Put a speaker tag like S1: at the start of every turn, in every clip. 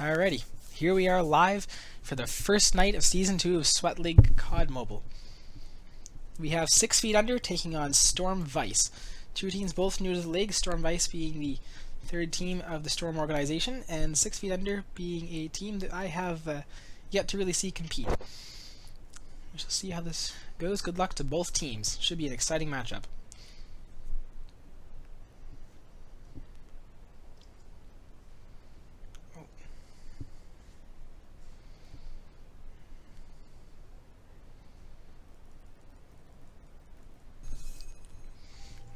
S1: Alrighty, here we are live for the first night of Season 2 of Sweat League COD Mobile. We have 6 Feet Under taking on Storm Vice. Two teams both new to the league, Storm Vice being the third team of the Storm organization, and 6 Feet Under being a team that I have yet to really see compete. We shall see how this goes. Good luck to both teams. Should be an exciting matchup.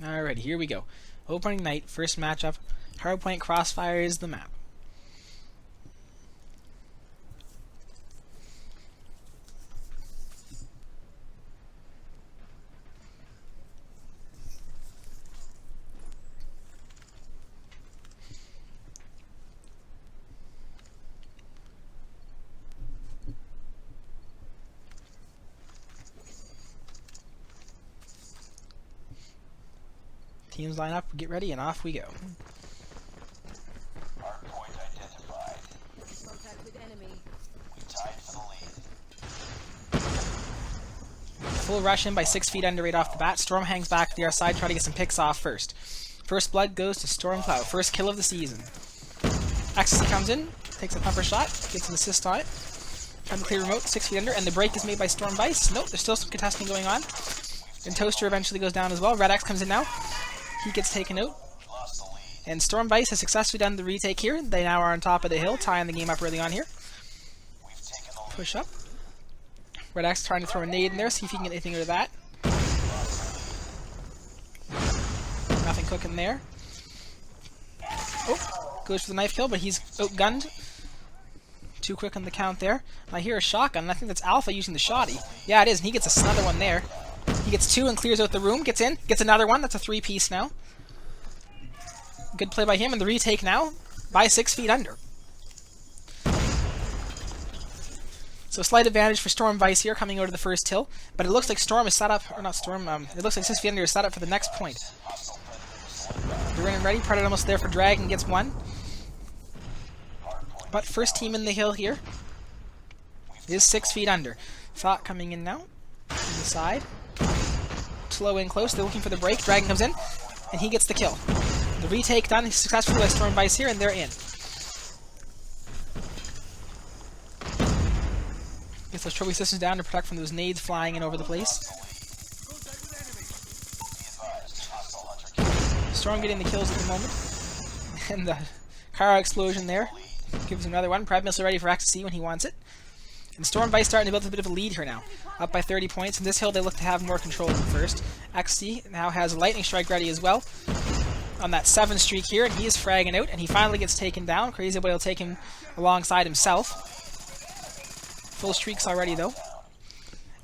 S1: Alright, here we go. Opening night, first matchup. Hardpoint Crossfire is the map. Teams line up, get ready, and off we go.
S2: Hardpoint identified.
S3: Contact with enemy.
S2: We tied for the lead.
S1: Full rush in by 6 Feet Under right off the bat. Storm hangs back to the other side, try to get some picks off first. First blood goes to Storm Cloud, first kill of the season. Ecstasy comes in, takes a pumper shot, gets an assist on it. Trying to clear remote, 6 Feet Under, and the break is made by Storm Vice. Nope, there's still some contesting going on. And Toaster eventually goes down as well. Red X comes in now. He gets taken out.
S2: Lost the lead.
S1: And Storm Vice has successfully done the retake here. They now are on top of the hill, tying the game up early on here.
S2: We've taken the lead.
S1: Push up. Red X trying to throw a nade in there, see if he can get anything out of that. Nothing cooking there. Oh, goes for the knife kill, but he's outgunned. Too quick on the count there. I hear a shotgun, and I think that's Alpha using the shotty. Yeah, it is, and he gets another one there. He gets 2 and clears out the room, gets in, gets another one. That's a 3-piece now. Good play by him, and the retake now by 6 Feet Under. So slight advantage for Storm Vice here coming out of the first hill, but it looks like Storm is set up, or not Storm, it looks like 6 Feet Under is set up for the next point. They're in and ready, Predator almost there for Dragon, gets 1. But first team in the hill here is 6 Feet Under. Thought coming in now, on the side. Slow in close, they're looking for the break, Dragon comes in, and he gets the kill. The retake done successfully by Storm Vice here, and they're in. Gets those trophy systems down to protect from those nades flying in over the place. Storm getting the kills at the moment. And the car explosion there gives him another one. Prep Missile ready for Ecstasy when he wants it. And Storm Vice starting to build a bit of a lead here now. Up by 30 points. In this hill they look to have more control than first. Ecstasy now has a Lightning Strike ready as well. On that 7 streak here, and he is fragging out, and he finally gets taken down. Crazy Boy will take him alongside himself. Full streaks already though.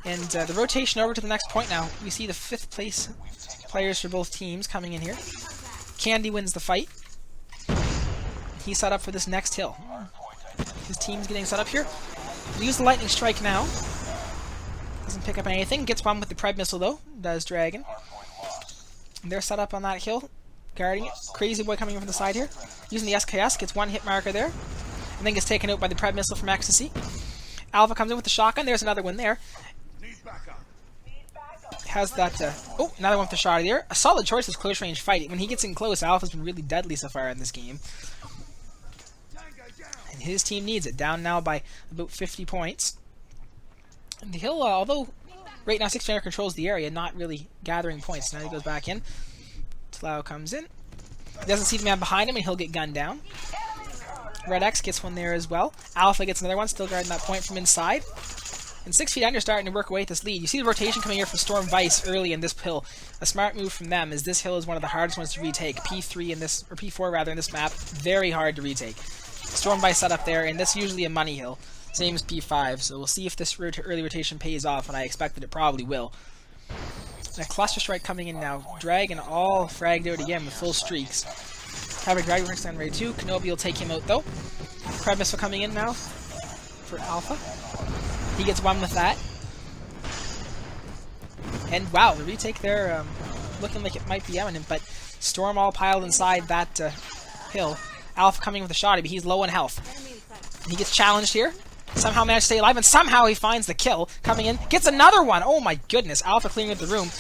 S1: And the rotation over to the next point now. We see the 5th place players for both teams coming in here. Candy wins the fight. He's set up for this next hill. His team's getting set up here. We use the Lightning Strike now. Doesn't pick up anything. Gets one with the Pred Missile though. Does Dragon. And they're set up on that hill. Guarding it. Crazy Boy coming in from the side here. Using the SKS. Gets 1 hit marker there. And then gets taken out by the Pred Missile from Ecstasy. Alpha comes in with the shotgun. There's another one there. Has that, oh, another one with the shotty there. A solid choice is close range fight. When he gets in close, Alpha's been really deadly so far in this game. And his team needs it. Down now by about 50 points. And the hill, although right now 6 Feet Under controls the area, not really gathering points. Now he goes back in. Tlau comes in. He doesn't see the man behind him, and he'll get gunned down. Red X gets one there as well. Alpha gets another one, still guarding that point from inside. And 6 Feet Under starting to work away at this lead. You see the rotation coming here from Storm Vice early in this hill. A smart move from them, as this hill is one of the hardest ones to retake. P3 in this, or P4 rather, in this map, very hard to retake. Storm Vice set up there, and this is usually a money hill. Same as P5, so we'll see if this early rotation pays off, and I expect that it probably will. And a Cluster Strike coming in now. Dragon all fragged out again with full streaks. Having Dragon Works on ready too. Kenobi will take him out though. Pred Missile coming in now for Alpha. He gets 1 with that. And wow, the retake there looking like it might be imminent, but Storm all piled inside that hill. Alpha coming with a shotty, but he's low on health. He gets challenged here. Somehow managed to stay alive, and somehow he finds the kill. Coming in, gets another one. Oh my goodness, Alpha clearing up the room.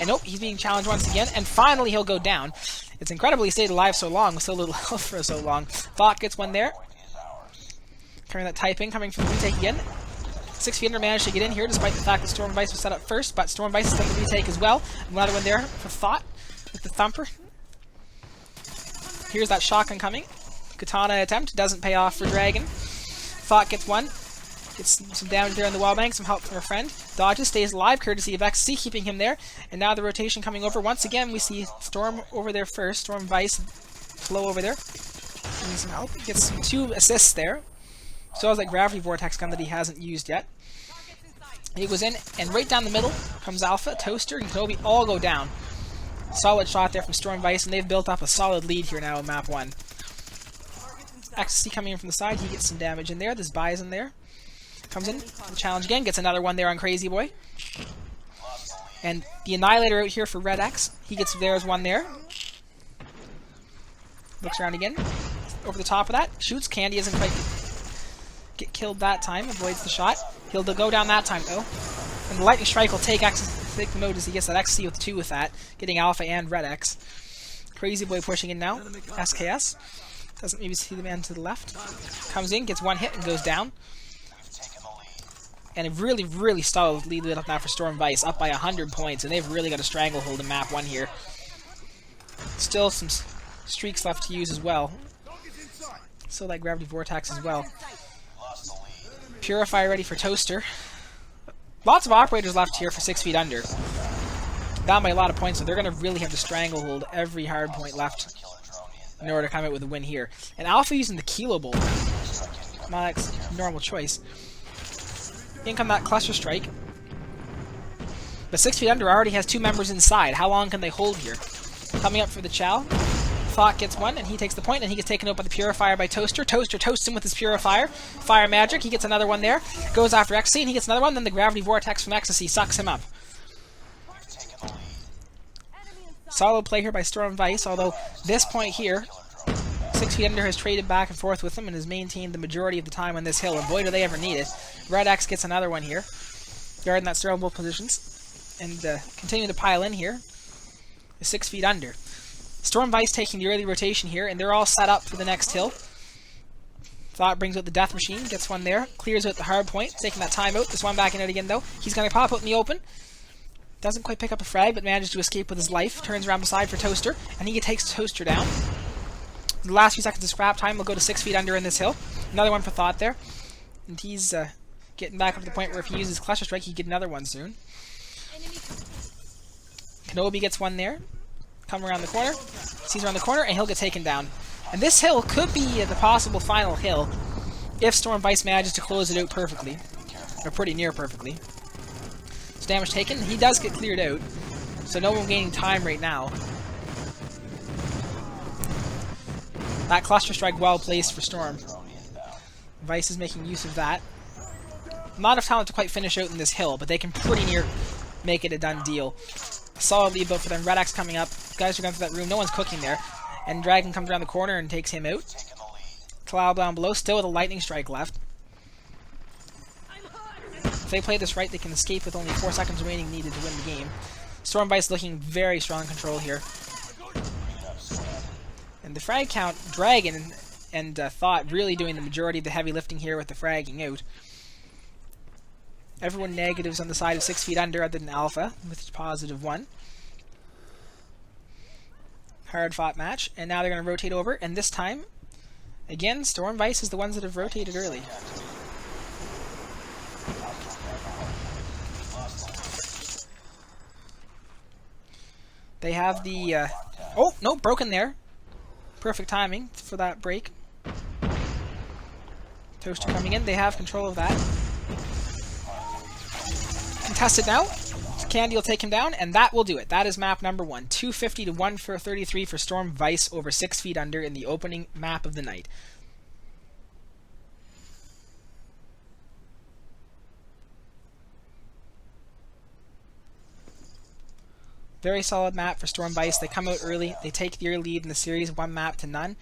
S1: And nope, he's being challenged once again, and finally he'll go down. It's incredible he stayed alive so long, with so little health for so long. Thought gets one there. Carrying that typing, coming from the retake again. 6 feet under managed to get in here, despite the fact that Storm Vice was set up first, but Storm Vice has done the retake as well. Another one there for Thought, with the Thumper. Here's that shotgun coming. Katana attempt, doesn't pay off for Dragon. Thought gets one. Gets some damage there in the wall bank, some help from her friend. Dodges, stays alive, courtesy of XC, keeping him there. And now the rotation coming over. Once again, we see Storm over there first. Storm Vice, Flow over there. Getting some help. Gets some 2 assists there. So has that Gravity Vortex gun that he hasn't used yet. He goes in, and right down the middle comes Alpha, Toaster, and Kenobi all go down. Solid shot there from Storm Vice, and they've built up a solid lead here now in map 1. XC coming in from the side, he gets some damage in there. There's Bison there. Comes in, the challenge again, gets another one there on Crazy Boy. And the Annihilator out here for Red X. He gets theirs one there. Looks around again. Over the top of that. Shoots. Candy isn't quite get killed that time. Avoids the shot. He'll go down that time though. And the Lightning Strike will take the note as he gets that XC with 2 with that. Getting Alpha and Red X. Crazy Boy pushing in now. SKS. Doesn't maybe see the man to the left. Comes in, gets one hit and goes down. And a really, really solid lead up now for Storm Vice, up by 100 points, and they've really got a stranglehold in map 1 here. Still some streaks left to use as well. Still that Gravity Vortex as well. Purifier ready for Toaster. Lots of operators left here for 6 feet under. Down by a lot of points, so they're going to really have to stranglehold every hard point left in order to come out with a win here. And Alpha using the Kilo Bolt. Not a normal choice. In come that Cluster Strike. But 6 feet under already has 2 members inside. How long can they hold here? Coming up for the Chow. Thought gets one, and he takes the point, and he gets taken out by the Purifier by Toaster. Toaster toasts him with his Purifier. Fire Magic, he gets another one there. Goes after XC, and he gets another one. Then the Gravity Vortex from Ecstasy sucks him up. Solid play here by Storm Vice, although this point here, 6 feet under has traded back and forth with him and has maintained the majority of the time on this hill, and boy do they ever need it. Red X gets another one here, guarding that steerable positions, and continuing to pile in here. 6 feet under. Storm Vice taking the early rotation here, and they're all set up for the next hill. Thought brings out the Death Machine, gets one there, clears out the hard point, taking that time out. This one back in it again though. He's going to pop out in the open. Doesn't quite pick up a frag, but manages to escape with his life. Turns around beside for Toaster, and he takes Toaster down. The last few seconds of scrap time will go to 6 feet under in this hill. Another one for Thought there. And he's getting back up to the point where if he uses Cluster Strike, he can get another one soon. Kenobi gets one there. Come around the corner. Sees around the corner, and he'll get taken down. And this hill could be the possible final hill if Storm Vice manages to close it out perfectly. Or pretty near perfectly. So damage taken. He does get cleared out. So no one gaining time right now. That Cluster Strike well placed for Storm. Vice is making use of that. Not enough talent to quite finish out in this hill, but they can pretty near make it a done deal. A solid lead built for them. Red X coming up. Guys are going through that room. No one's cooking there. And Dragon comes around the corner and takes him out. Cloud down below, still with a Lightning Strike left. If they play this right, they can escape with only 4 seconds remaining needed to win the game. Storm Vice looking very strong control here. And the frag count, Dragon and Thought really doing the majority of the heavy lifting here with the fragging out. Everyone negatives on the side of 6 feet under other than Alpha, with positive 1. Hard fought match, and now they're going to rotate over, and this time, again, Storm Vice is the ones that have rotated early. They have the, oh, no, broken there. Perfect timing for that break. Toaster coming in, they have control of that. Contested now. Candy will take him down, and that will do it. That is map number 1. 250 to 133 for Storm Vice over 6 feet under in the opening map of the night. Very solid map for Storm Vice. They come out early. They take the early lead in the series, 1 map to none.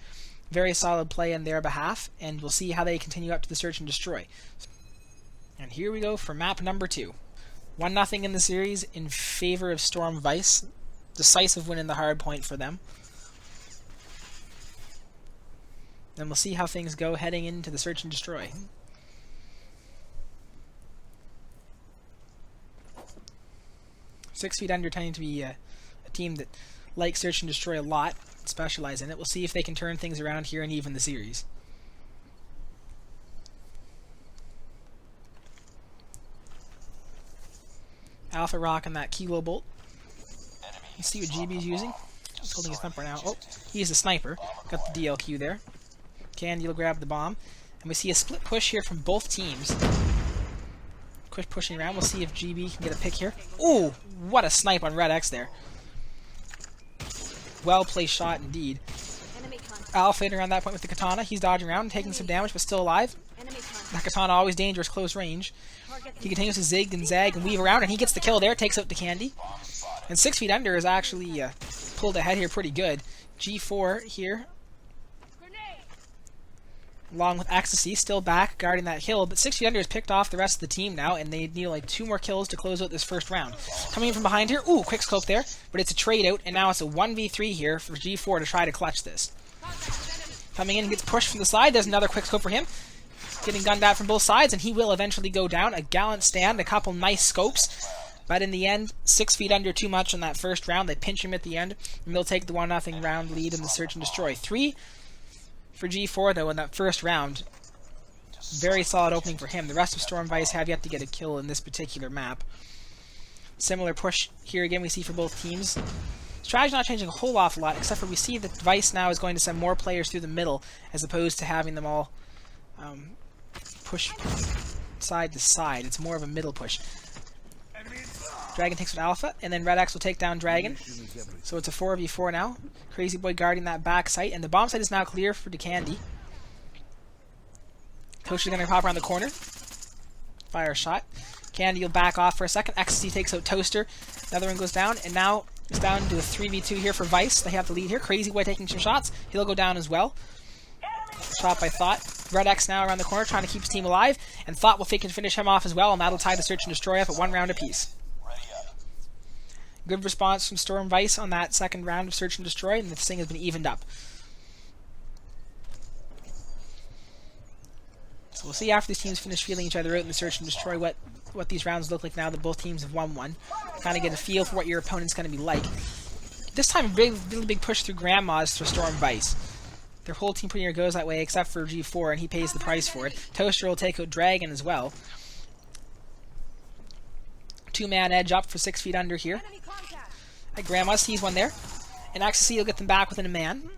S1: Very solid play in their behalf, and we'll see how they continue up to the search and destroy. And here we go for map number 2. 1-0 in the series in favor of Storm Vice. Decisive win in the hard point for them. Then we'll see how things go heading into the search and destroy. Six Feet Under tending to be a team that likes search and destroy a lot, specialize in it. We'll see if they can turn things around here and even the series. Alpha rocking that Kilo Bolt. Let's see what GB's using. He's holding his thumper now. Oh, he's a sniper. Got the DLQ there. Candy will grab the bomb. And we see a split push here from both teams. Quick pushing around. We'll see if GB can get a pick here. Ooh, what a snipe on Red X there. Well placed shot indeed. Alpha in around that point with the katana. He's dodging around, taking some damage, but still alive. That katana always dangerous close range. He continues to zig and zag and weave around, and he gets the kill there. Takes out the Candy. And 6 Feet Under is actually pulled ahead here pretty good. G4 here, along with Ecstasy, still back guarding that hill. But 6 Feet Under has picked off the rest of the team now, and they need like 2 more kills to close out this first round. Coming in from behind here. Ooh, quick scope there. But it's a trade out, and now it's a 1v3 here for G4 to try to clutch this. Coming in, gets pushed from the side. There's another quick scope for him. Getting gunned at from both sides, and he will eventually go down. A gallant stand, a couple nice scopes. But in the end, 6 Feet Under too much in that first round. They pinch him at the end, and they'll take the 1-0 round lead in the search and destroy. 3 for G4, though, in that first round. Very solid opening for him. The rest of Storm Vice have yet to get a kill in this particular map. Similar push here again we see for both teams. Strategy not changing a whole awful lot, except for we see that Vice now is going to send more players through the middle, as opposed to having them all push side to side. It's more of a middle push. Dragon takes with Alpha, and then Red X will take down Dragon. So it's a 4v4 now. Crazy Boy guarding that back site, and the bomb site is now clear for DeCandy. Toaster's going to pop around the corner. Fire a shot. Candy will back off for a second. Ecstasy takes out Toaster. Another one goes down, and now it's down to a 3v2 here for Vice. They have the lead here. Crazy Boy taking some shots. He'll go down as well. Shot by Thought. Red X now around the corner trying to keep his team alive, and Thought will finish him off as well, and that'll tie the search and destroy up at 1 round apiece. Good response from Storm Vice on that second round of search and destroy, and this thing has been evened up. So we'll see after these teams finish feeling each other out in the search and destroy what these rounds look like now that both teams have won one. Kind of get a feel for what your opponent's going to be like. This time, a really big push through Grandma's for Storm Vice. Their whole team pretty near goes that way, except for G4, and he pays the price for it. Toaster will take out Dragon as well. 2-man edge up for 6 Feet Under here. Grandma sees one there. And Ecstasy will get them back within a man.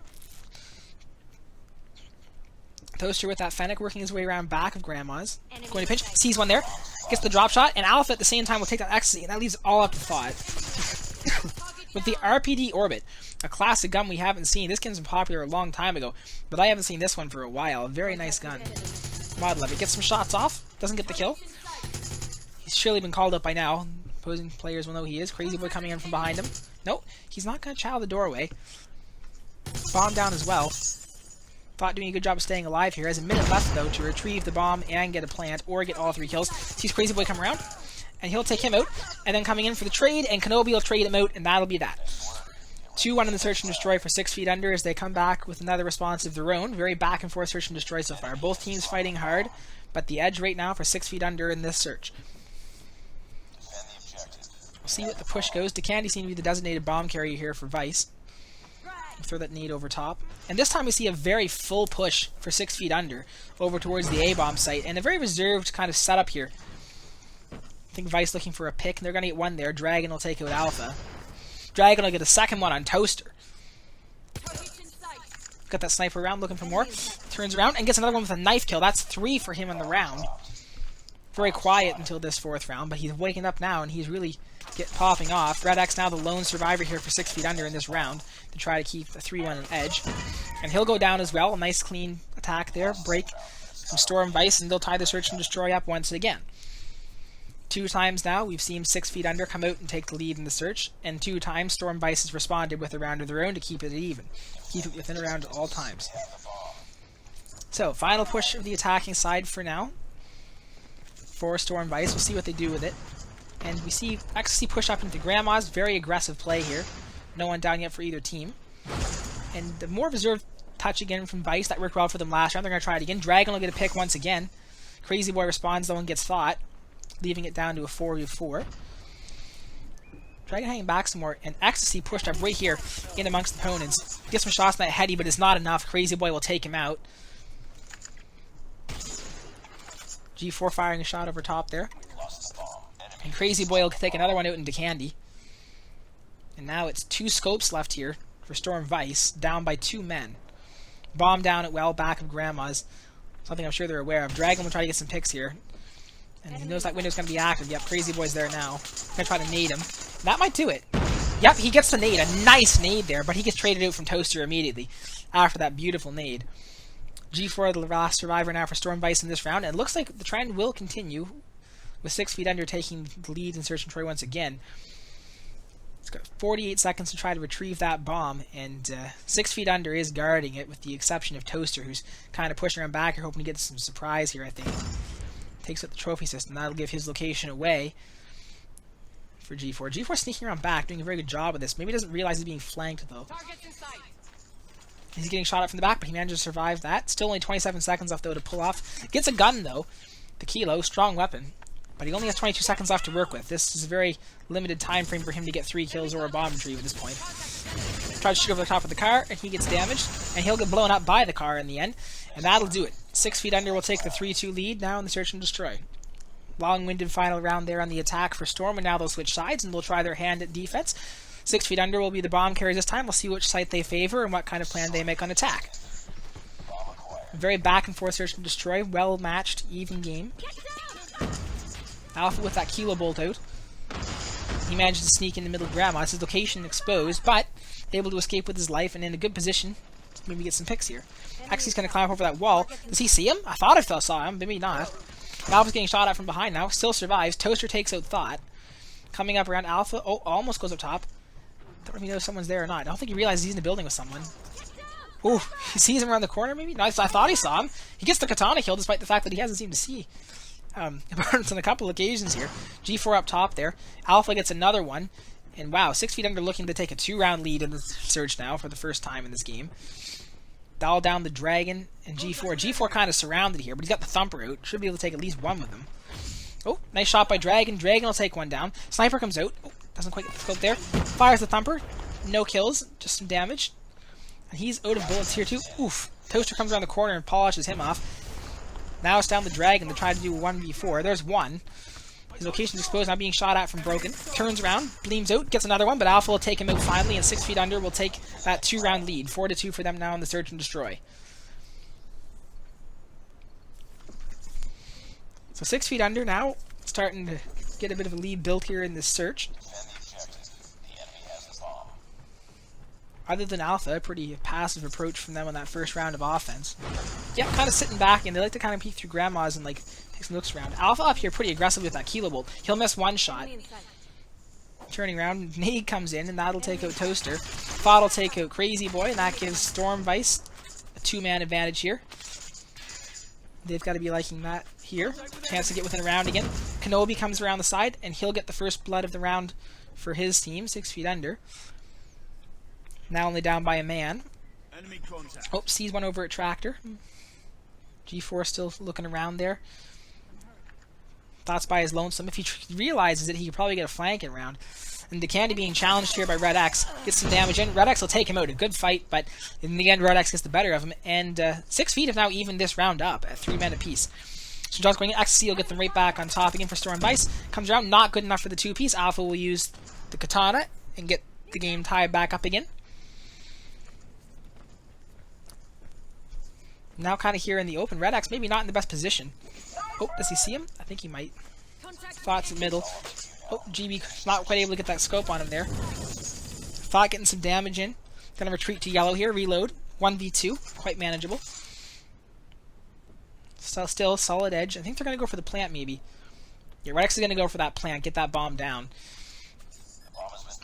S1: Toaster with that Fennec working his way around back of Grandma's. Going to pinch. Sees one there. Gets the drop shot. And Alpha at the same time will take that Ecstasy. And that leaves all up to Thought. With the RPD Orbit, a classic gun we haven't seen. This gun's been popular a long time ago, but I haven't seen this one for a while. A very nice gun. Mod love it. Gets some shots off. Doesn't get the kill. He's surely been called up by now. Opposing players will know he is. Crazy Boy coming in from behind him. Nope. He's not going to chow the doorway. Bomb down as well. Thought doing a good job of staying alive here. Has a minute left, though, to retrieve the bomb and get a plant, or get all 3 kills. Sees Crazy Boy come around, and he'll take him out. And then coming in for the trade, and Kenobi will trade him out, and that'll be that. 2-1 in the search and destroy for 6 Feet Under as they come back with another response of their own. Very back and forth search and destroy so far. Both teams fighting hard, but the edge right now for 6 Feet Under in this search. We'll see what the push goes. DeCandy seems to be the designated bomb carrier here for Vice. We'll throw that nade over top. And this time we see a very full push for 6 Feet Under over towards the A-bomb site. And a very reserved kind of setup here. I think Vice looking for a pick, and they're going to get one there. Dragon will take out Alpha. Dragon will get a second one on Toaster. Got that sniper around looking for more. Turns around and gets another one with a knife kill. That's 3 for him in the round. Very quiet until this 4th round, but he's waking up now, and he's really popping off. Red X now the lone survivor here for 6 Feet Under in this round to try to keep the 3-1 edge. And he'll go down as well. A nice clean attack there. Break from Storm Vice, and they'll tie the search and destroy up once again. 2 times now we've seen 6 Feet Under come out and take the lead in the search, and 2 times Storm Vice has responded with a round of their own to keep it even. Keep it within a round at all times.
S2: Have the bomb.
S1: So, final push of the attacking side for now. For Storm Vice. We'll see what they do with it. And we see XC push up into Grandma's. Very aggressive play here. No one down yet for either team. And the more reserved touch again from Vice. That worked well for them last round. They're going to try it again. Dragon will get a pick once again. Crazy Boy responds though and gets thought, leaving it down to a 4v4. Dragon hanging back some more, and Ecstasy pushed up right here in amongst the opponents. Gets some shots on that heady, but it's not enough. Crazy Boy will take him out. G4 firing a shot over top there.
S2: Lost the bomb. Enemy.
S1: And Crazy Boy will take another one out into Candy. And now it's 2 scopes left here for Storm Vice, down by 2 men. Bomb down at well back of Grandma's. Something I'm sure they're aware of. Dragon will try to get some picks here. And he knows that window's going to be active. Yep, Crazy Boy's there now. Going to try to nade him. That might do it. Yep, he gets the nade. A nice nade there, but he gets traded out from Toaster immediately after that beautiful nade. G4 the last survivor now for Storm Vice in this round. And it looks like the trend will continue with 6 feet under taking the lead in Search and Destroy once again. It's got 48 seconds to try to retrieve that bomb, and 6 feet under is guarding it, with the exception of Toaster, who's kind of pushing around back here, hoping to get some surprise here, I think. Takes out the trophy system. That'll give his location away for G4. G4 sneaking around back, doing a very good job of this. Maybe he doesn't realize he's being flanked, though. He's getting shot at from the back, but he manages to survive that. Still only 27 seconds left, though, to pull off. Gets a gun, though. The Kilo, strong weapon. But he only has 22 seconds left to work with. This is a very limited time frame for him to get 3 kills or a bomb retrieve at this point. Tries to shoot over the top of the car, and he gets damaged. And he'll get blown up by the car in the end. And that'll do it. 6 feet under will take the 3-2 lead now in the Search and Destroy. Long-winded final round there on the attack for Storm, and now they'll switch sides and they'll try their hand at defense. 6 feet under will be the bomb carriers this time. We'll see which site they favor and what kind of plan they make on attack. Very back and forth Search and Destroy. Well-matched, even game. Alpha with that Kilo bolt out. He manages to sneak in the middle of Grandma. It's his location exposed, but able to escape with his life and in a good position to maybe get some picks here. Actually, he's going to climb up over that wall. Does he see him? I thought I saw him, maybe not. Alpha's getting shot at from behind now. Still survives. Toaster takes out Thought. Coming up around Alpha. Oh, almost goes up top. Don't know if he knows someone's there or not. I don't think he realizes he's in the building with someone. Ooh, he sees him around the corner maybe? No, I thought he saw him. He gets the katana kill despite the fact that he hasn't seemed to see. Opponents on a couple occasions here. G4 up top there. Alpha gets another one. And wow, 6 feet under looking to take a 2-round lead in the Surge now for the first time in this game. Dial down the Dragon and G4. G4 kind of surrounded here, but he's got the Thumper out. Should be able to take at least one with him. Oh, nice shot by Dragon. Dragon will take one down. Sniper comes out. Oh, doesn't quite get the scope there. Fires the Thumper. No kills, just some damage. And he's out of bullets here too. Oof. Toaster comes around the corner and polishes him off. Now it's down the Dragon to try to do a 1v4. There's one. His location is exposed, now being shot at from Broken. Turns around, bleams out, gets another one, but Alpha will take him out finally, and 6 feet under will take that 2-round lead. 4-2 for them now in the Search and Destroy. So 6 feet under now, starting to get a bit of a lead built here in this Search.
S2: Defend the objective. The enemy has the bomb.
S1: Other than Alpha, a pretty passive approach from them on that first round of offense. Yeah, kind of sitting back, and they like to kind of peek through Grandma's and like take some looks around. Alpha up here pretty aggressive with that Kilo Bolt. He'll miss one shot. Turning around, Nade comes in, and that'll take out Toaster. Thought will take out Crazy Boy, and that gives Storm Vice a 2-man advantage here. They've got to be liking that here. Chance to get within a round again. Kenobi comes around the side, and he'll get the first blood of the round for his team, 6 feet under. Now only down by a man.
S4: Enemy contact.
S1: Oh, sees one over at Tractor. G4 still looking around there. Thought's by his lonesome. If he realizes it, he could probably get a flanking round. And the Candy being challenged here by Red X gets some damage in. Red X will take him out. A good fight, but in the end, Red X gets the better of him. And 6 feet have now evened this round up at 3 men apiece. So John's going in. XC will get them right back on top again for Storm Vice. Comes around, not good enough for the 2-piece. Alpha will use the Katana and get the game tied back up again. Now kind of here in the open. Red X maybe not in the best position. Oh, does he see him? I think he might. Thought's in middle. Oh, GB not quite able to get that scope on him there. Thought getting some damage in. Gonna retreat to yellow here. Reload. 1v2. Quite manageable. Still solid edge. I think they're gonna go for the plant maybe. Yeah, Red X is gonna go for that plant. Get that bomb down.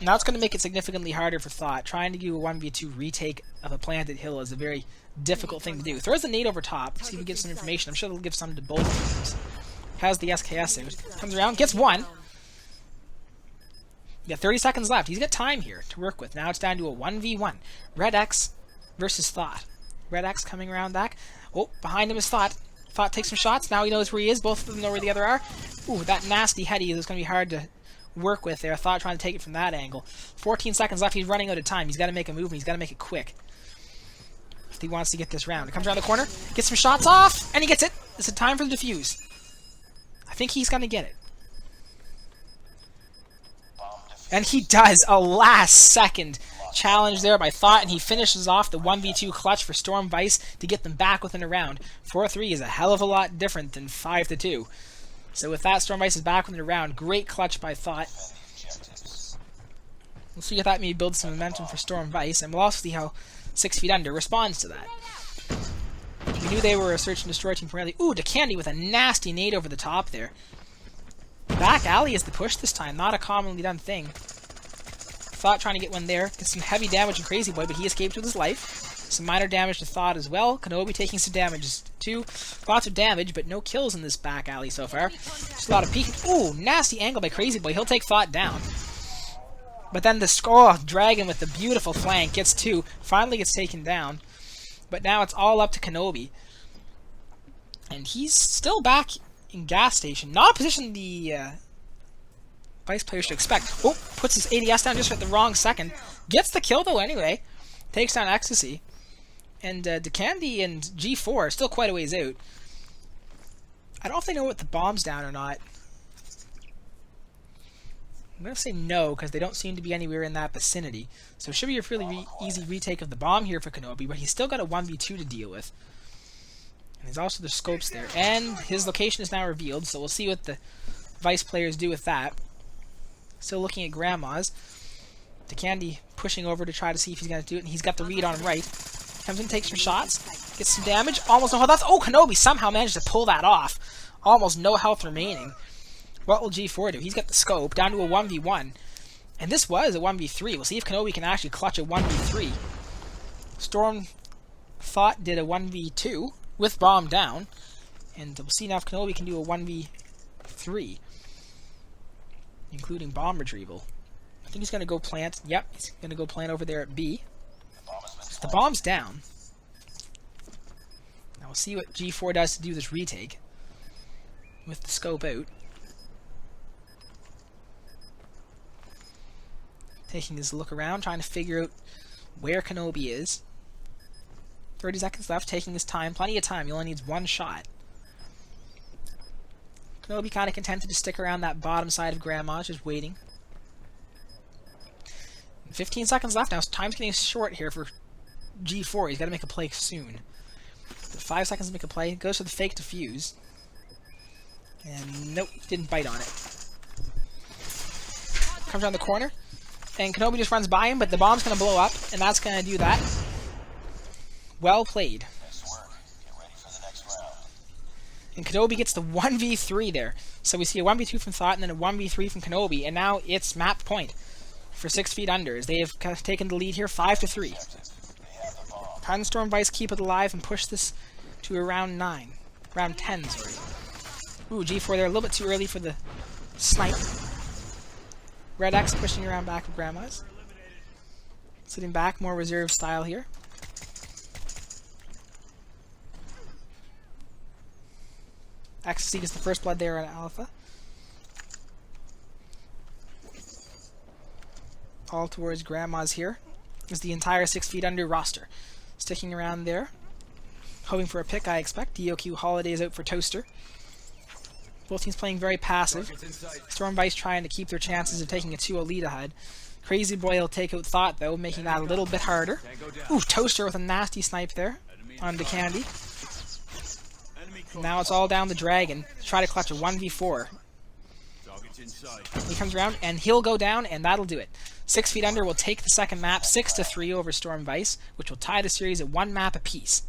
S1: Now it's going to make it significantly harder for Thought. Trying to do a 1v2 retake of a planted hill is a very difficult thing to do. Throws the nade over top, see if we get some information. I'm sure they'll give some to both teams. Has the SKS out. Comes around, gets one. You got 30 seconds left. He's got time here to work with. Now it's down to a 1v1. Red X versus Thought. Red X coming around back. Oh, behind him is Thought. Thought takes some shots. Now he knows where he is. Both of them know where the other are. Ooh, that nasty heady is going to be hard to work with there. Thought trying to take it from that angle. 14 seconds left. He's running out of time. He's got to make a move, and he's got to make it quick if he wants to get this round. It comes around the corner. Gets some shots off, and he gets it. It's a time for the defuse. I think he's going to get it. And he does. A last-second challenge there by Thought, and he finishes off the 1v2 clutch for Storm Vice to get them back within a round. 4-3 is a hell of a lot different than 5-2. So with that, Storm Vice is back within a round. Great clutch by Thought. We'll see if that maybe builds some momentum for Storm Vice, and we'll also see how 6 Feet Under responds to that. We knew they were a search and destroy team primarily. Ooh, DeCandy with a nasty nade over the top there. Back alley is the push this time, not a commonly done thing. Thought trying to get one there. Gets some heavy damage in Crazy Boy, but he escaped with his life. Some minor damage to Thought as well. Kenobi taking some damage too. Lots of damage, but no kills in this back alley so far. Just a lot of peeking. Ooh, nasty angle by Crazy Boy. He'll take Thought down. But then the Dragon with the beautiful flank gets 2. Finally gets taken down. But now it's all up to Kenobi. And he's still back in gas station. Not a position the Vice players should expect. Oh, puts his ADS down just at the wrong second. Gets the kill though anyway. Takes down Ecstasy. And DeCandy and G4 are still quite a ways out. I don't know if they know what the bomb's down or not. I'm going to say no, because they don't seem to be anywhere in that vicinity. So it should be a really easy retake of the bomb here for Kenobi, but he's still got a 1v2 to deal with. And there's also the scopes there. And his location is now revealed, so we'll see what the Vice players do with that. Still looking at Grandma's. DeCandy pushing over to try to see if he's going to do it, and he's got the read on him right. Comes in, takes some shots, gets some damage. Almost no health. That's, oh, Kenobi somehow managed to pull that off. Almost no health remaining. What will G4 do? He's got the scope down to a 1v1. And this was a 1v3. We'll see if Kenobi can actually clutch a 1v3. Storm Thought did a 1v2 with bomb down. And we'll see now if Kenobi can do a 1v3. Including bomb retrieval. I think he's going to go plant. Yep, he's going to go plant over there at B. The bomb's down. Now we'll see what G4 does to do this retake. With the scope out. Taking his look around, trying to figure out where Kenobi is. 30 seconds left, taking his time. Plenty of time, he only needs one shot. Kenobi kind of contented to stick around that bottom side of Grandma's, just waiting. 15 seconds left now, so time's getting short here for G4. He's got to make a play soon. 5 seconds to make a play. Goes for the fake defuse. And nope, didn't bite on it. Comes around the corner. And Kenobi just runs by him, but the bomb's going to blow up, and that's going to do that. Well played.
S2: Nice work. Get ready for the next round.
S1: And Kenobi gets the 1v3 there. So we see a 1v2 from Thought and then a 1v3 from Kenobi, and now it's map point for 6 Feet Under, as they have taken the lead here 5-3. Can Storm Vice keep it alive and push this to around 9? Round 10, sorry. Ooh, G4 there, a little bit too early for the snipe. Red X pushing around back with Grandma's. Sitting back, more reserve style here. Ecstasy gets the first blood there on Alpha. All towards Grandma's here. Is the entire 6 Feet Under roster. Sticking around there. Hoping for a pick, I expect. DOQ Holiday is out for Toaster. Both teams playing very passive. Storm Vice trying to keep their chances of taking a 2-0 lead ahead. Crazy Boy will take out Thought, though, making that a little bit harder. Ooh, Toaster with a nasty snipe there on DeCandy. Now it's all down the Dragon to try to clutch a 1v4. He comes around, and he'll go down, and that'll do it. 6 Feet Under will take the second map 6-3 over Storm Vice, which will tie the series at 1 map apiece.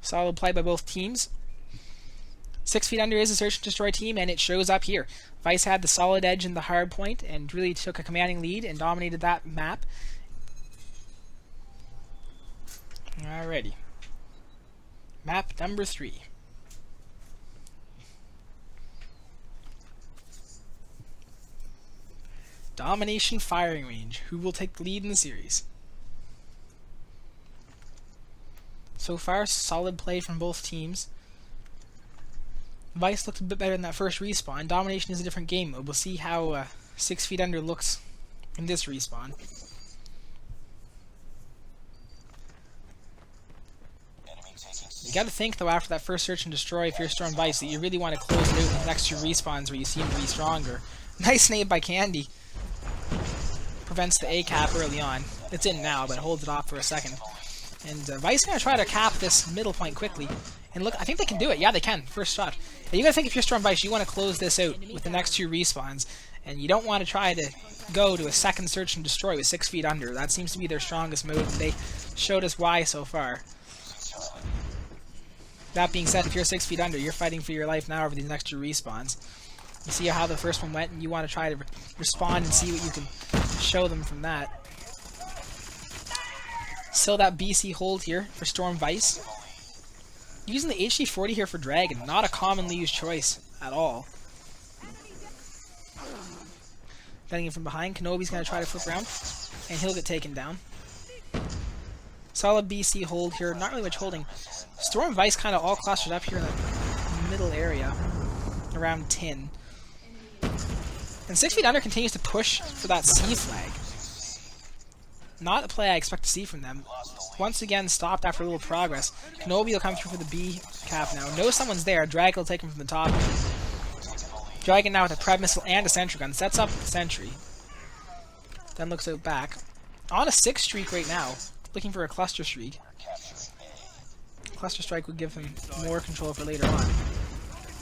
S1: Solid play by both teams. 6 feet under is a search and destroy team, and it shows up here. Vice had the solid edge in the hard point and really took a commanding lead and dominated that map. Alrighty. Map number 3. Domination Firing Range. Who will take the lead in the series? So far, solid play from both teams. Vice looked a bit better in that first respawn. Domination is a different game mode. We'll see how 6 feet under looks in this respawn. You gotta think, though, after that first search and destroy, if you're Storm Vice, that you really want to close it out in the next 2 respawns where you seem to be stronger. Nice nade by Candy. Prevents the A cap early on. It's in now, but holds it off for a second. And Vice is going to try to cap this middle point quickly. And look, I think they can do it. Yeah, they can. First shot. But you got to think, if you're Storm Vice, you want to close this out with the next 2 respawns. And you don't want to try to go to a second search and destroy with 6 feet under. That seems to be their strongest move, and they showed us why so far. That being said, if you're 6 feet under, you're fighting for your life now over these next 2 respawns. You see how the first one went, and you want to try to respond and see what you can show them from that. Still that BC hold here for Storm Vice. Using the HG40 here for Dragon, not a commonly used choice at all. Getting him from behind, Kenobi's going to try to flip around, and he'll get taken down. Solid BC hold here, not really much holding. Storm Vice kind of all clustered up here in the middle area, around 10. And 6 feet under continues to push for that C flag. Not a play I expect to see from them. Once again, stopped after a little progress. Kenobi will come through for the B cap now. Knows someone's there. Dragon will take him from the top. Dragon now with a Pred missile and a sentry gun. Sets up the sentry. Then looks out back. On a 6 streak right now. Looking for a cluster streak. Cluster strike would give him more control for later on.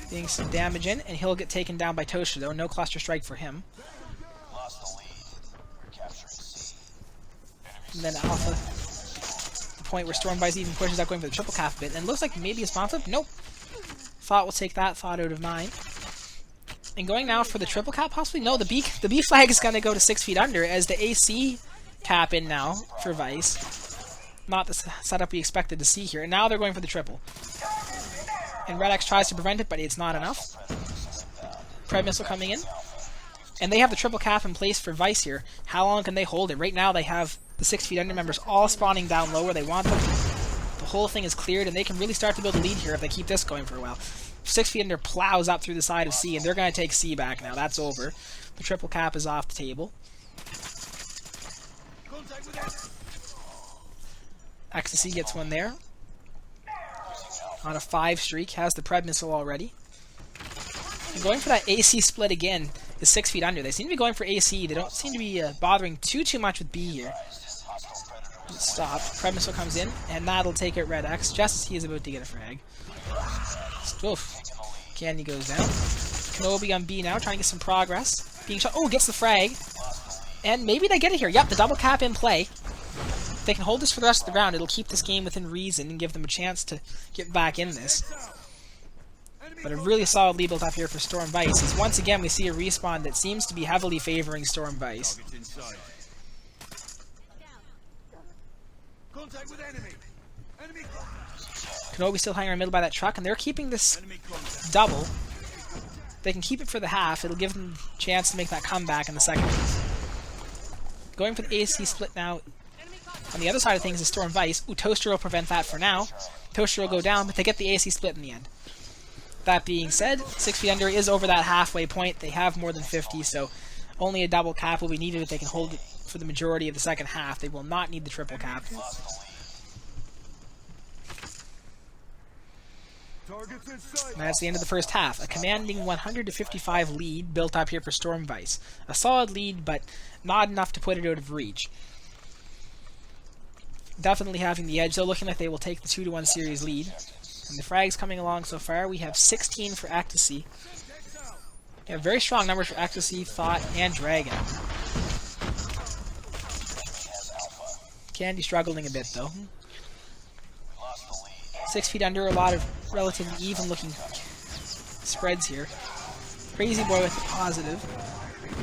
S1: Getting some damage in, and he'll get taken down by Tosha though. No cluster strike for him. And then Alpha, the point where Storm Vice even pushes out, going for the triple cap bit, and looks like maybe a spawn flip. Nope. Thought will take that thought out of mine. And going now for the triple cap, possibly? No, the B flag is going to go to 6 feet under as the AC cap in now for Vice. Not the setup we expected to see here. And now they're going for the triple. And Red X tries to prevent it, but it's not enough. Pred missile coming in. And they have the triple cap in place for Vice here. How long can they hold it? Right now they have the 6 feet under members all spawning down low where they want them. The whole thing is cleared, and they can really start to build a lead here if they keep this going for a while. 6 feet under plows up through the side of C, and they're going to take C back now. That's over. The triple cap is off the table. Ecstasy gets one there. On a 5 streak, has the Pred missile already. And going for that AC split again is 6 feet under. They seem to be going for AC. They don't seem to be bothering too much with B here. Stopped. Pred missile comes in, and that'll take out Red X just as he is about to get a frag. Oof. Candy goes down. Kenobi on B now, trying to get some progress. Being shot. Oh, gets the frag. And maybe they get it here. Yep, the double cap in play. If they can hold this for the rest of the round, it'll keep this game within reason and give them a chance to get back in this. But a really solid lead built up here for Storm Vice, as once again we see a respawn that seems to be heavily favoring Storm Vice. Kenobi still hanging around middle by that truck, and they're keeping this double. They can keep it for the half. It'll give them a chance to make that comeback in the second. Going for the AC split now. On the other side of things is Storm Vice. Ooh, Toaster will prevent that for now. Toaster will go down, but they get the AC split in the end. That being said, 6 feet under is over that halfway point. They have more than 50, so only a double cap will be needed if they can hold it for the majority of the second half. They will not need the triple cap. And that's the end of the first half. A commanding 100-55 lead built up here for Storm Vice. A solid lead, but not enough to put it out of reach. Definitely having the edge, though, looking like they will take the 2-1 series lead. And the frags coming along so far. We have 16 for Ecstasy. We have very strong numbers for Ecstasy, Thought, and Dragon. Candy struggling a bit, though. 6 feet under, a lot of relatively even-looking spreads here. Crazy Boy with the positive.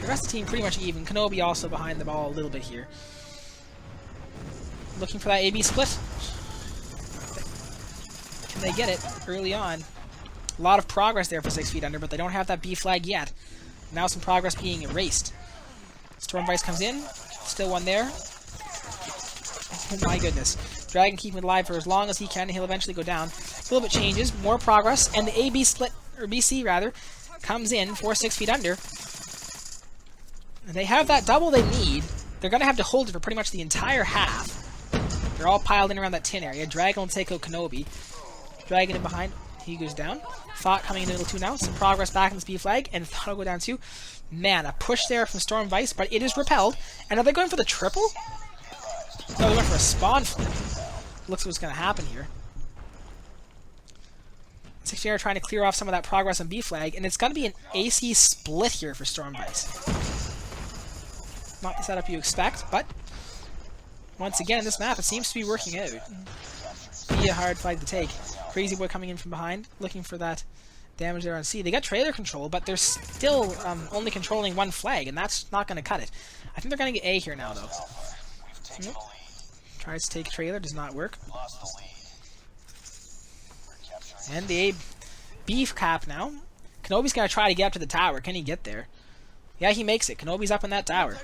S1: The rest of the team pretty much even. Kenobi also behind the ball a little bit here. Looking for that AB split. Can they get it early on? A lot of progress there for 6 feet under, but they don't have that B flag yet. Now some progress being erased. Stormvice comes in. Still one there. Oh my goodness. Dragon keeping it alive for as long as he can. He'll eventually go down. A little bit changes. More progress. And the AB split, or BC rather, comes in for 6 feet under. They have that double they need. They're going to have to hold it for pretty much the entire half. They're all piled in around that tin area. Dragon will take out Kenobi. Dragon in behind. He goes down. Thought coming in the middle too now. Some progress back in the speed flag. And Thought will go down too. Man, a push there from Stormvice, but it is repelled. And are they going for the triple? No, they went for a spawn flip. Looks like what's going to happen here. 6 feet under trying to clear off some of that progress on B flag. And it's going to be an AC split here for Stormvice. Not the setup you expect, but once again in this map it seems to be working out. Be a hard flag to take. Crazy Boy coming in from behind, looking for that damage there on C. They got trailer control, but they're still only controlling one flag, and that's not going to cut it. I think they're going to get A here now, though. Nope. Tries to take trailer, does not work. And the A B cap now. Kenobi's going to try to get up to the tower. Can he get there? Yeah, he makes it. Kenobi's up in that tower.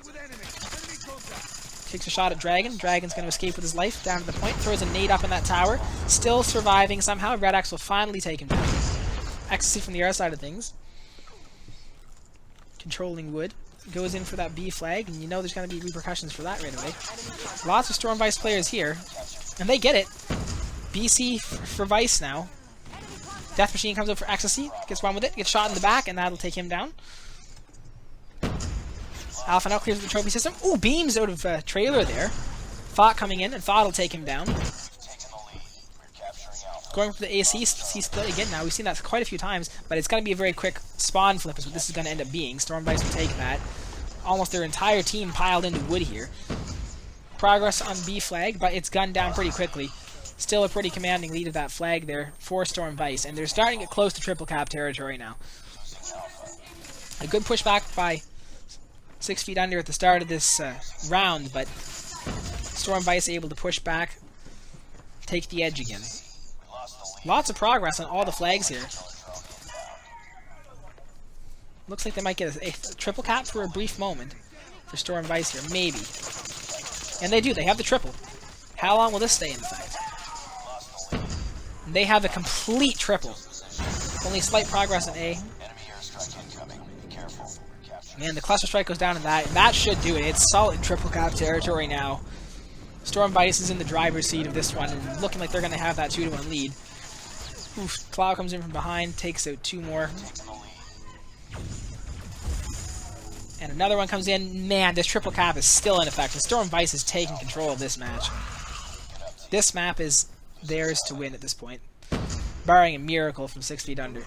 S1: Takes a shot at Dragon. Dragon's going to escape with his life down to the point. Throws a nade up in that tower. Still surviving somehow. Red Axe will finally take him down. Ecstasy from the other side of things. Controlling Wood. Goes in for that B flag, and you know there's going to be repercussions for that right away. Lots of Stormvice players here. And they get it. BC for Vice now. Death Machine comes up for Ecstasy. Gets one with it. Gets shot in the back, and that'll take him down. Alpha now clears the trophy system. Ooh, beams out of trailer there. Thought coming in, and Thought will take him down. Going for the AC split again now. We've seen that quite a few times, but it's going to be a very quick spawn flip is what this is going to end up being. Stormvice will take that. Almost their entire team piled into wood here. Progress on B flag, but it's gunned down pretty quickly. Still a pretty commanding lead of that flag there for Stormvice, and they're starting to get close to triple cap territory now. A good pushback by 6 feet under at the start of this round, but Stormvice able to push back, take the edge again. Lots of progress on all the flags here. Looks like they might get a triple cap for a brief moment for Stormvice here, maybe. And they do, they have the triple. How long will this stay in effect? And they have a complete triple. Only slight progress on A. Man, the cluster strike goes down to that, and that should do it. It's solid triple cap territory now. Stormvice is in the driver's seat of this one, and looking like they're going to have that 2-1 lead. Oof, Cloud comes in from behind, takes out 2 more. And another one comes in. Man, this triple cap is still in effect, and Stormvice is taking control of this match. This map is theirs to win at this point, barring a miracle from 6 feet under.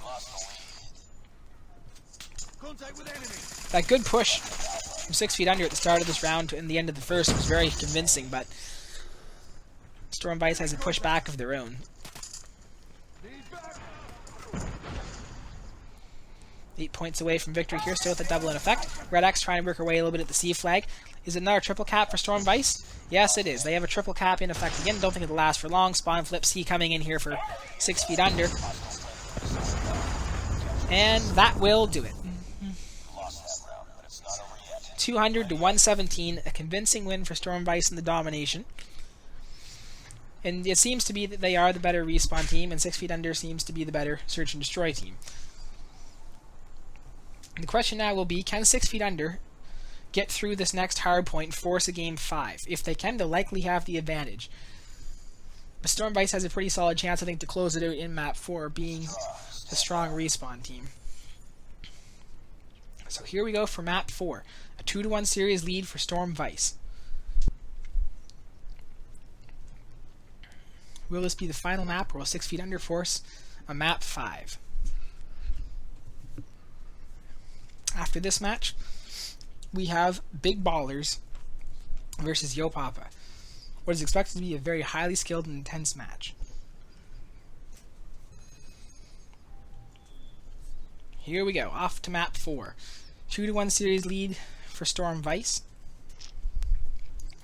S1: That good push from 6 feet under at the start of this round and the end of the first was very convincing, but Stormvice has a push back of their own. 8 points away from victory here, still with a double in effect. Red Axe trying to work her way a little bit at the C flag. Is it another triple cap for Stormvice? Yes, it is. They have a triple cap in effect again. Don't think it'll last for long. Spawn flip C coming in here for 6 feet under. And that will do it. 200 to 117, a convincing win for Stormvice in the domination. And it seems to be that they are the better respawn team, and 6 feet under seems to be the better search and destroy team. The question now will be, can 6 feet under get through this next hard point and force a game 5? If they can, they'll likely have the advantage. But Stormvice has a pretty solid chance, I think, to close it out in map 4, being a strong respawn team. So here we go for map 4. A 2-1 series lead for Stormvice. Will this be the final map, or will 6 feet under force a map 5? After this match, we have Big Ballers versus Yo Papa. What is expected to be a very highly skilled and intense match. Here we go, off to map 4. 2-1 series lead for Storm Vice.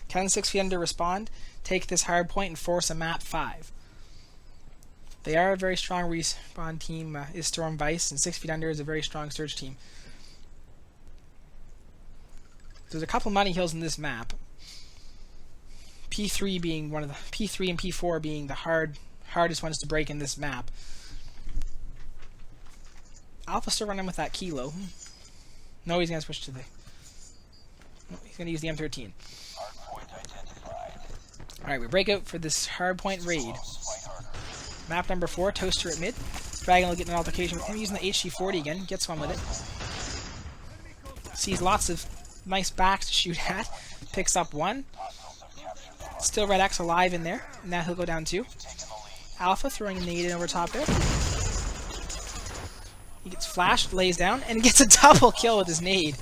S1: Can 6 feet under respond, take this hard point, and force a map 5. They are a very strong respawn team, is Storm Vice, and 6 feet under is a very strong search team. There's a couple money hills in this map. P3 being one of the P3 and P4 being the hardest ones to break in this map. Alpha still running with that kilo. No, he's gonna switch to the. No, he's gonna use the M13.
S2: Hardpoint identified.
S1: All right, we break out for this hardpoint raid.
S2: Fight harder.
S1: Map number 4, Toaster at mid. Dragon will get an altercation with him using the HG40 again. Gets one with it. Sees lots of nice backs to shoot at. Picks up one. Still Red X alive in there. Now he'll go down 2. Alpha throwing a nade in over top there. He gets flashed, lays down, and gets a double kill with his nade.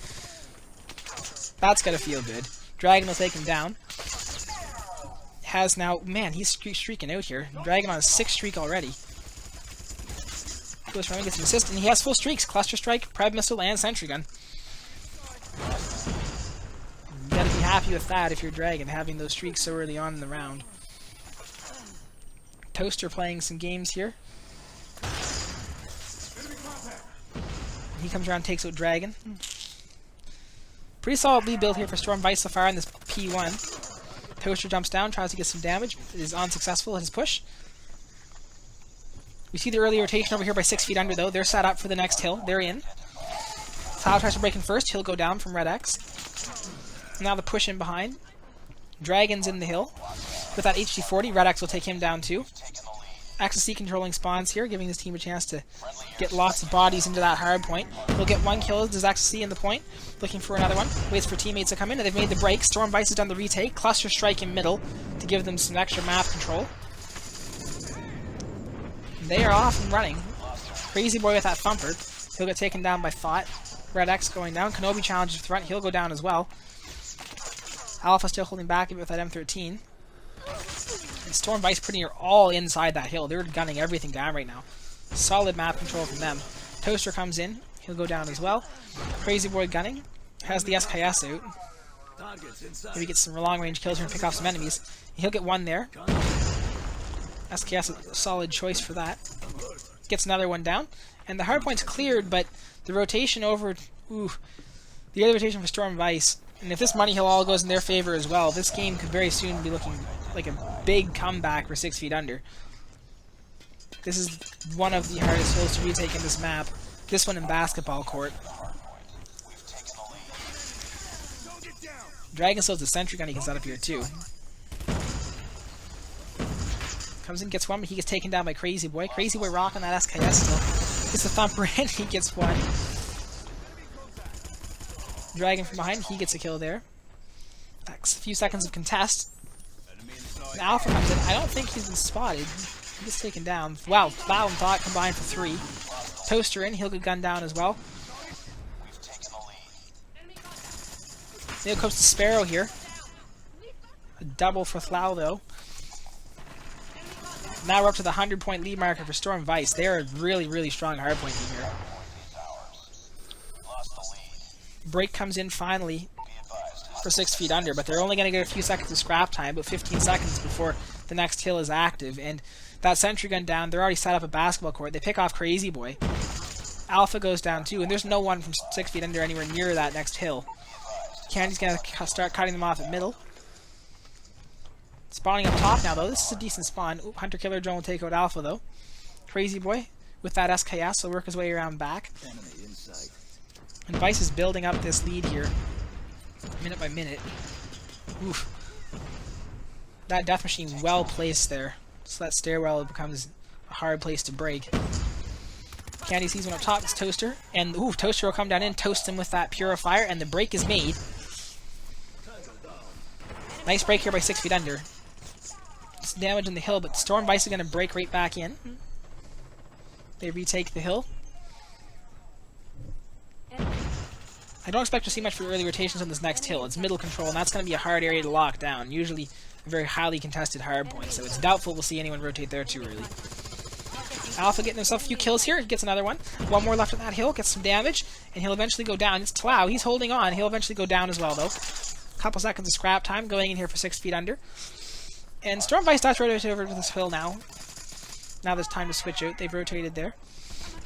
S1: That's gotta feel good. Dragon will take him down. Has now, man, he's streaking out here. Dragon on a 6 streak already. Goes around, gets an assist, and he has full streaks. Cluster Strike, Preb Missile, and Sentry Gun. You gotta be happy with that if you're Dragon, having those streaks so early on in the round. Toaster playing some games here. He comes around and takes out Dragon. Pretty solid lead build here for Storm Vice so far in this P1. Toaster jumps down, tries to get some damage, is unsuccessful at his push. We see the early rotation over here by 6 feet under though. They're set up for the next hill. They're in. Cloud tries to break in first. He'll go down from Red X. Now the push in behind. Dragon's in the hill. With that HG40, Red X will take him down too. XSC controlling spawns here, giving his team a chance to get lots of bodies into that hard point. He'll get 1 kill, does XSC in the point. Looking for another one. Waits for teammates to come in, and they've made the break. Storm Vice has done the retake. Cluster Strike in middle to give them some extra map control. They are off and running. Crazy Boy with that thumper. He'll get taken down by Thought. Red X going down. Kenobi challenges the front. He'll go down as well. Alpha still holding back a bit with that M13. And Storm Vice putting her all inside that hill. They're gunning everything down right now. Solid map control from them. Toaster comes in. He'll go down as well. Crazy Boy gunning. Has the SKS out. Maybe get some long range kills here and pick off some enemies. He'll get 1 there. SKS is a solid choice for that. Gets another one down. And the hardpoint's cleared, but the rotation over... Ooh. The other rotation for Storm Vice. And if this money hill all goes in their favor as well, this game could very soon be looking like a big comeback for 6 feet under. This is one of the hardest hills to retake in this map. This one in Basketball Court. Dragon still has the Sentry Gun he can set up here too. Comes in, gets 1, but he gets taken down by Crazy Boy. Crazy Boy rocking that SKS still. Gets the thumper in, he gets 1. Dragon from behind, he gets a kill there. A few seconds of contest. And Alpha comes in. I don't think he's been spotted. He gets taken down. Wow, Cloud and Thought combined for 3. Toaster in, he'll get gunned down as well. Here comes the Sparrow here. A double for Thlau though. Now we're up to the 100-point lead marker for Storm Vice. They are a really, really strong hardpoint team here. Break comes in finally for 6 feet under, but they're only going to get a few seconds of scrap time, about 15 seconds before the next hill is active. And that Sentry Gun down, they're already set up a Basketball Court. They pick off Crazy Boy. Alpha goes down too, and there's no one from 6 feet under anywhere near that next hill. Candy's going to start cutting them off at middle. Spawning up top now, though. This is a decent spawn. Ooh, Hunter Killer Drone will take out Alpha, though. Crazy Boy with that SKS will work his way around back. And Vice is building up this lead here, minute by minute. Oof. That Death Machine well placed there. So that stairwell becomes a hard place to break. Candy sees one up top, it's Toaster. And ooh, Toaster will come down in, toast him with that Purifier, and the break is made. Nice break here by 6 feet under. Some damage in the hill, but Storm Vice is going to break right back in. They retake the hill. I don't expect to see much for early rotations on this next hill. It's middle control, and that's going to be a hard area to lock down. Usually a very highly contested hard point, so it's doubtful we'll see anyone rotate there too early. Alpha getting himself a few kills here. He gets another one. One more left on that hill. Gets some damage. And he'll eventually go down. It's Tlau. He's holding on. He'll eventually go down as well, though. Couple seconds of scrap time going in here for 6 feet under. And Stormvice does rotate over to this hill now. Now there's time to switch out. They've rotated there.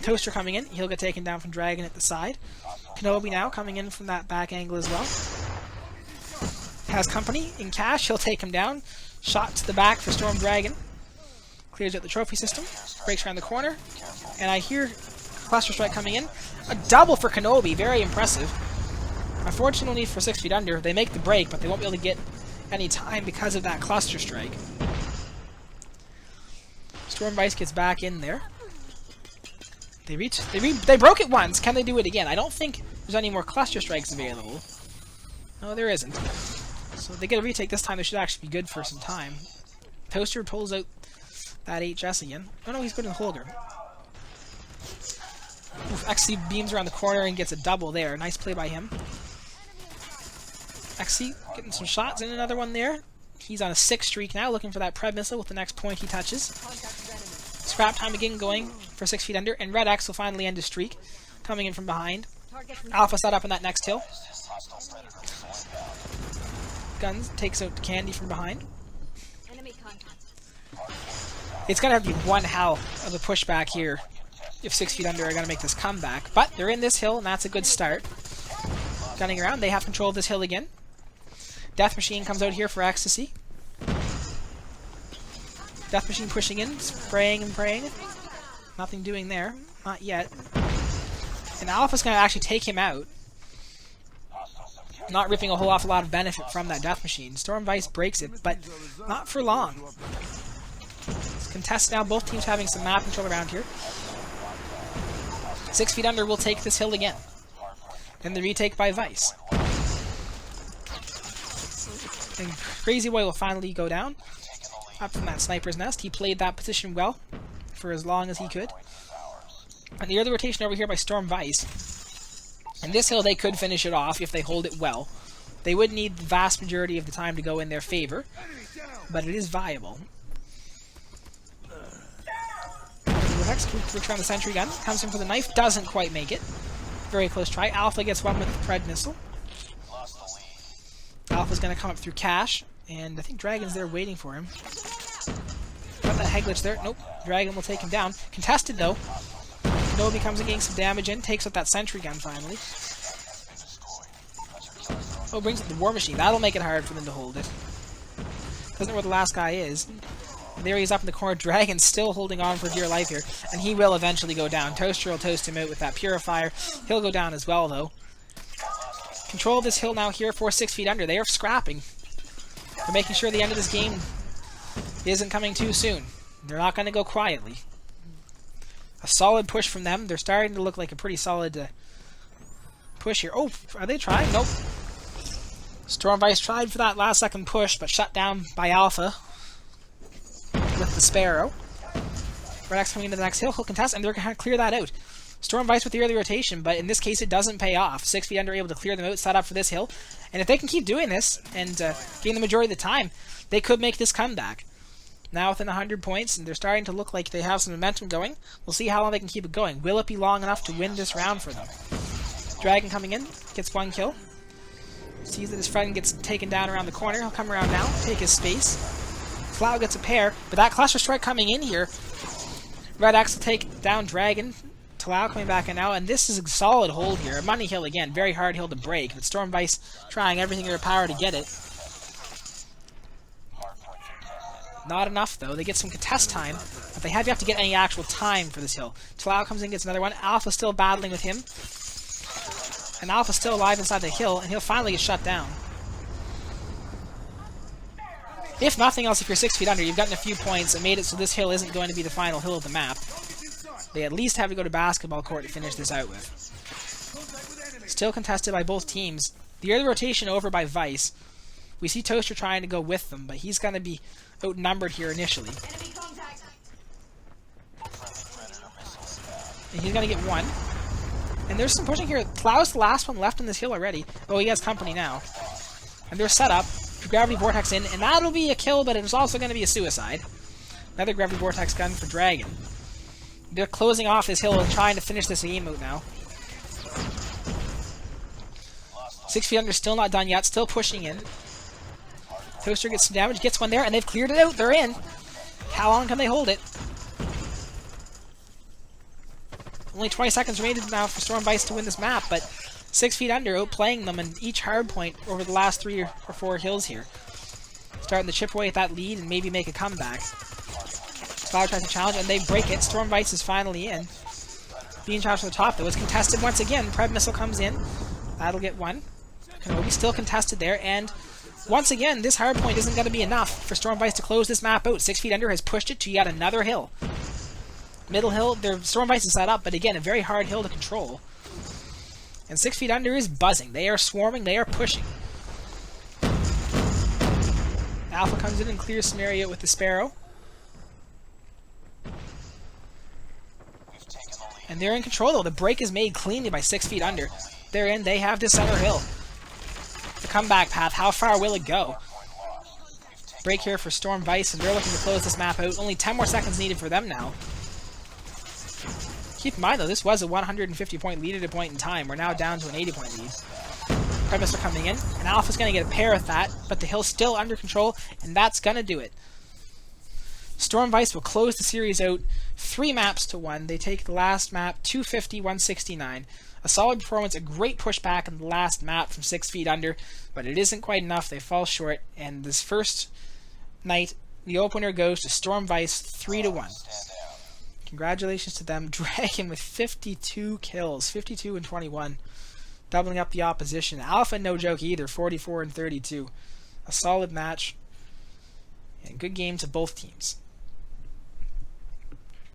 S1: Toaster coming in. He'll get taken down from Dragon at the side. Kenobi now coming in from that back angle as well. Has company in cash. He'll take him down. Shot to the back for Storm Dragon. Clears out the trophy system. Breaks around the corner. And I hear Cluster Strike coming in. A double for Kenobi. Very impressive. Unfortunately for 6 feet under, they make the break, but they won't be able to get any time because of that Cluster Strike. Stormvice gets back in there. They broke it once. Can they do it again? I don't think there's any more Cluster Strikes available. No, there isn't. So they get a retake this time. They should actually be good for some time. Toaster pulls out that HS again. Oh no, he's putting the Holger. XC beams around the corner and gets a double there. Nice play by him. XC getting some shots and another one there. He's on a 6 streak now, looking for that Pred missile with the next point he touches. Scrap time again going for 6 feet under, and Red X will finally end his streak, coming in from behind. Alpha set up on that next hill. Guns takes out Candy from behind. It's going to have to be one hell of a pushback here if 6 feet under are going to make this comeback. But they're in this hill, and that's a good start. Gunning around, they have control of this hill again. Death Machine comes out here for Ecstasy. Death Machine pushing in, spraying and praying. Nothing doing there. Not yet. And Alpha's going to actually take him out. Not ripping a whole awful lot of benefit from that Death Machine. Stormvice breaks it, but not for long. It's contested now, both teams having some map control around here. 6 feet under will take this hill again. Then the retake by Vice. And Crazy Boy will finally go down. Up from that sniper's nest. He played that position well for as long as he could. And the other rotation over here by Stormvice. And this hill they could finish it off if they hold it well. They would need the vast majority of the time to go in their favor. But it is viable. Vortex return the sentry gun. Comes in for the knife. Doesn't quite make it. Very close try. Alpha gets one with the Pred missile. Alpha's going to come up through Cash, and I think Dragon's there waiting for him. Got that head glitch there. Nope. Dragon will take him down. Contested, though. Kenobi comes and getting some damage in. Takes out that sentry gun, finally. Oh, brings up the War Machine. That'll make it hard for them to hold it. Doesn't know where the last guy is. And there he is up in the corner. Dragon's still holding on for dear life here, and he will eventually go down. Toaster will toast him out with that Purifier. He'll go down as well, though. Control of this hill now here for 6 feet under. They are scrapping. They're making sure the end of this game isn't coming too soon. They're not going to go quietly. A solid push from them. They're starting to look like a pretty solid push here. Oh, are they trying? Nope. Stormvice tried for that last second push, but shut down by Alpha with the Sparrow. Red X coming into the next hill. He'll contest, and they're going to clear that out. Stormvice with the early rotation, but in this case it doesn't pay off. 6 feet under able to clear them out, set up for this hill. And if they can keep doing this and gain the majority of the time, they could make this comeback. Now within 100 points, and they're starting to look like they have some momentum going. We'll see how long they can keep it going. Will it be long enough to win this round for them? Dragon coming in, gets one kill. Sees that his friend gets taken down around the corner. He'll come around now, take his space. Flow gets a pair, but that Cluster Strike coming in here. Red X will take down Dragon. Talau coming back in now, and this is a solid hold here. A money hill again, very hard hill to break, but Stormvice trying everything in their power to get it. Not enough, though. They get some contest time, but they have to get any actual time for this hill. Talau comes in, gets another one. Alpha's still battling with him. And Alpha's still alive inside the hill, and he'll finally get shut down. If nothing else, if you're 6 feet under, you've gotten a few points and made it so this hill isn't going to be the final hill of the map. They at least have to go to basketball court to finish this out with. Still contested by both teams. The early rotation over by Vice. We see Toaster trying to go with them, but he's going to be outnumbered here initially. And he's going to get one. And there's some pushing here. Klau's the last one left on this hill already. Oh, he has company now. And they're set up. Gravity Vortex in, and that'll be a kill, but it's also going to be a suicide. Another Gravity Vortex gun for Dragon. They're closing off this hill and trying to finish this game out now. 6 feet under, still not done yet, still pushing in. Toaster gets some damage, gets one there, and they've cleared it out. They're in. How long can they hold it? Only 20 seconds remaining now for Stormvice to win this map, but 6 feet under, outplaying them in each hard point over the last 3 or 4 hills here. Starting to chip away at that lead and maybe make a comeback. Cloud tries to challenge, and they break it. Stormvice is finally in. Being challenged to the top, though, is contested once again. Pred Missile comes in. That'll get one. Kenobi still contested there, and once again, this hard point isn't going to be enough for Stormvice to close this map out. 6 feet under has pushed it to yet another hill. Middle hill, their Stormvice is set up, but again, a very hard hill to control. And 6 feet under is buzzing. They are swarming, they are pushing. Alpha comes in and clears scenario with the Sparrow. And they're in control, though. The break is made cleanly by 6 feet under. They're in, they have this center hill. The comeback path, how far will it go? Break here for Stormvice, and they're looking to close this map out. Only 10 more seconds needed for them now. Keep in mind, though, this was a 150-point lead at a point in time. We're now down to an 80-point lead. Pred Missile coming in, and Alpha's going to get a pair with that, but the hill's still under control, and that's going to do it. Stormvice will close the series out 3 maps to 1. They take the last map 250-169. A solid performance, a great pushback in the last map from 6 feet under, but it isn't quite enough. They fall short, and this first night, the opener goes to Stormvice 3-1. Congratulations to them. Dragon with 52 kills, 52 and 21, doubling up the opposition. Alpha, no joke either, 44 and 32. A solid match, and good game to both teams.